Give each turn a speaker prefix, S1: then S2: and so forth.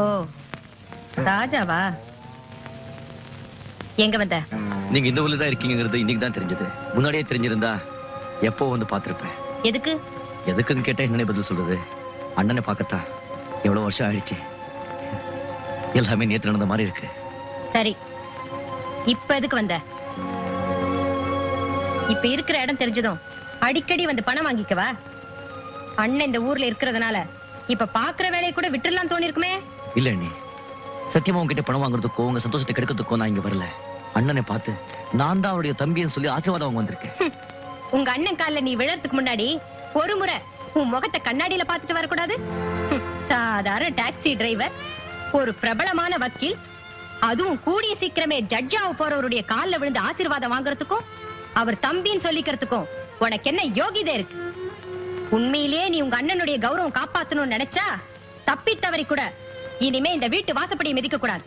S1: ஓ ராஜாவா? எங்க வந்த?
S2: நீங்க இந்த ஊர்ல தான் இருக்கீங்கிறது இன்னைக்கு தான் தெரிஞ்சது. முன்னாடியே தெரிஞ்சிருந்தா எப்போ வந்து பாத்திருப்பேன்.
S1: எதுக்கு?
S2: எதுக்குன்னு கேட்டா என்னன்னே பதில் சொல்றது? அண்ணனை பார்க்கத்தான். எவ்வளவு வருஷம் ஆயிடுச்சு. எல்லாமே நேத்து நடந்த மாதிரி இருக்கு.
S1: சரி, இப்ப எதுக்கு வந்த? இப்ப இருக்கிற இடம் தெரிஞ்சதும் அடிக்கடி வந்து பணம் வாங்கிக்கவா? அண்ணன் இந்த ஊர்ல இருக்கிறதுனால இப்ப பாக்குற வேலையை கூட விட்டுறலாம் தோணி இருக்குமே.
S2: இல்ல அண்ணி, சத்தியமா உங்ககிட்ட பணம் வாங்குறதுக்கோ உங்க சந்தோஷத்தை கெடுக்கிறதுக்கோ நான் இங்க வரல. அண்ணனை பார்த்து நான் தான் அவருடைய தம்பின்னு சொல்லி ஆசீர்வாதம் வாங்க வந்திருக்கேன்.
S1: உங்க அண்ணன் கால்ல நீ விழறதுக்கு முன்னாடி ஒரு முறை உன் முகத்தை கண்ணாடியில பாத்துட்டு வரக்கூடாது? சாதாரண டாக்ஸி டிரைவர், ஒரு பிரபலமான வக்கீல், அதுவும் கூடிய சீக்கிரமே ஜட்ஜாவ போறவருடைய கால்ல விழுந்து ஆசீர்வாதம் வாங்குறதுக்கும் அவர் தம்பின்னு சொல்லிக்கிறதுக்கும் உனக்கு என்ன யோகிதை இருக்கு? உண்மையிலேயே நீ உங்க அண்ணனுடைய கௌரவம் காப்பாத்தணும்னு நினைச்சா தப்பி தவறி கூட இனிமே இந்த வீட்டு வாசப்படியை மிதிக்க கூடாது.